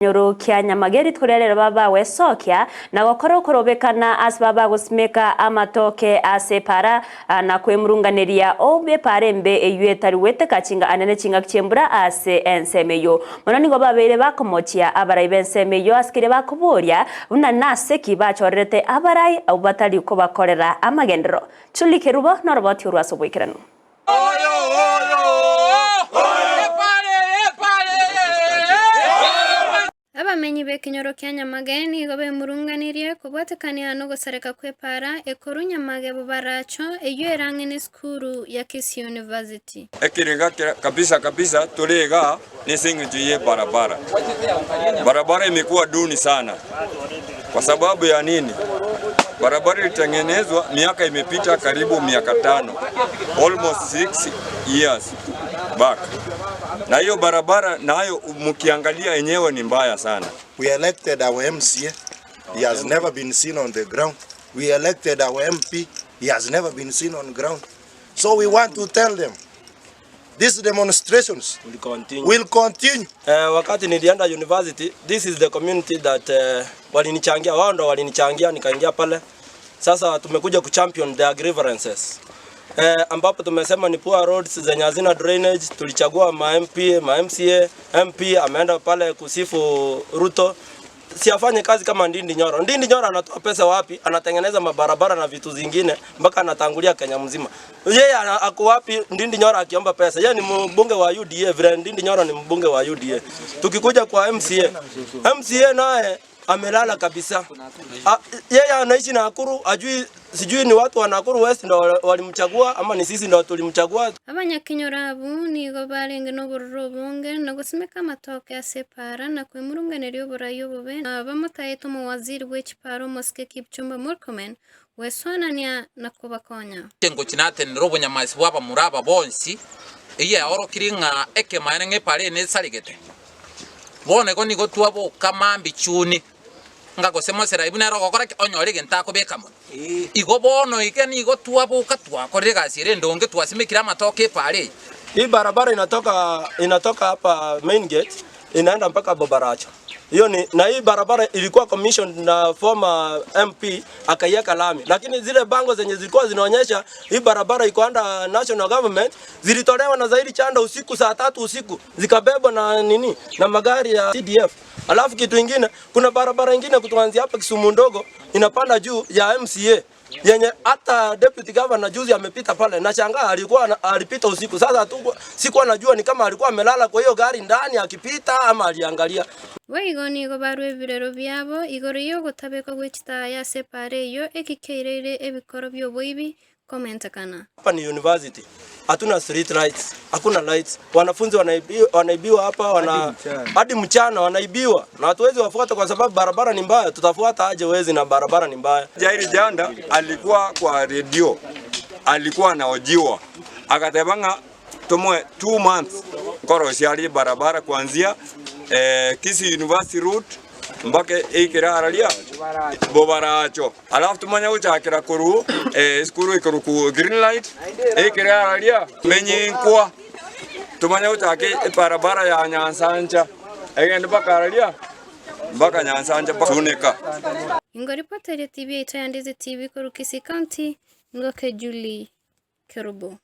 Nyoro kia Nyamageri tkurerera baba wesokia na gokoro korobekana as baba gusmeka amatoke asepara na kwemurunganiria obe parembe eyuetari wete kachinga anene chinga kichembura ase ensemeyo monani go babere bakomotia abarai bensemeyo askire bakuboria una nase kibachorete abarai au batali ko bakorera amagendero chulikerubo noroboti urwasobwikirano abamenyi bekinyoro kya Nyamageni gobe murunganirie kubwatekania no gusareka kwepara ekoru Nyamage bubaracho eyerangene skuru ya Kisii University ekiringa kabisa tuliga ni singi barabara. Barabara imekuwa duni sana. Kwa sababu ya nini? Barabara ilitengenezwa miaka imepita karibu miaka 5. Almost 6 years back. Na hiyo barabara nayo mkiangalia yenyewe ni mbaya sana. We elected our MCA. He has never been seen on the ground. We elected our MP. He has never been seen on the ground. So we want to tell them these demonstrations will continue. Wakati nilienda university, this is the community that walinichangia, wao ndo walinichangia nikaingia pale. Sasa tumekuja kuchampion their grievances. Ambapo tumesema ni poor roads zenye hazina drainage. Tulichagua ma MCA, MP ameenda pale kusifu Ruto. Siafanye kazi kama Ndindi Nyoro. Ndindi Nyoro anatoa pesa wapi? Anatengeneza mabarabara na vitu zingine mpaka anatangulia Kenya mzima. Yeye ako wapi Ndindi Nyoro akiomba pesa? Yeye ni mbunge wa UDA, vile Ndindi Nyoro ni mbunge wa UDA. Tukikuja kwa MCA naye amelala kabisa. Yeye anaishi na Nakuru, sijui ni watu wa Nakuru West ndo walimchagua ama ni sisi ndo tulimchagua. Abanyakinyorabu ni go barenge no borobonge no gusimeka matoke asepara na kwemurunganirio burayo bobe abamutayeto mu waziri w'ekiparo Moske Kipchumba Murkomen weswanania na kubakonya tengo kinate robo nyamasi waba muraba bonsi iye oro kiringa eke mayenenge pare ne saligete bone ko nigo tuabo kamambi chuni ngako semosera ibuna ro gokora onyore genta ko bekamo igo bono ikeni igo tuabo katwa korega sire ndonge twasimikira matoke pare. Hii barabara inatoka hapa main gate inaenda mpaka Bobaracho. Hiyo ni na hii barabara ilikuwa commission na former MP akaiweka lami, lakini zile bango zenye zilikuwa zinaonyesha hii barabara iko under national government zilitolewa na zaidi chanda usiku saa 3 usiku zikabebwa na na magari ya CDF. Alafu kitu kingine, kuna barabara nyingine kutoanzia hapa Kisumu ndogo inapanda juu ya MCA yenye hata deputy governor juzi amepita pale na shangaa alipita usiku. Sasa sikuwa najua ni kama alikuwa amelala kwa hiyo gari ndani akipita ama aliangalia. Waigoni go barwe birero byabo igoriyo gutabeka gwechita ya separe yo ekikeirere ebikoro byo boibi komenta kana. Hapa ni university. Hatuna street lights, hakuna lights. Wanafunzi wanaibiwa hapa hadi mchana wanaibiwa. Na hatuwezi wafuata kwa sababu barabara ni mbaya. Tutafuata aje wezi na barabara ni mbaya. Jairi Janda alikuwa kwa radio. Alikuwa anaojiwa. Akatebanga tomoe 2 months koroshiali barabara kuanzia Kisii University route mpaka ikira aralia Bobaracho. Alafu tumanya uchakira kuru skuru ikuru ku green light ikira aralia menyinkwa tumanya uchake barabara ya Nyansanja egenda mpaka aralia mpaka Nyansanja suneka. Ingoripota ile TV ita Ndizi TV kuru Kisii County ngoke Julie Kerubo.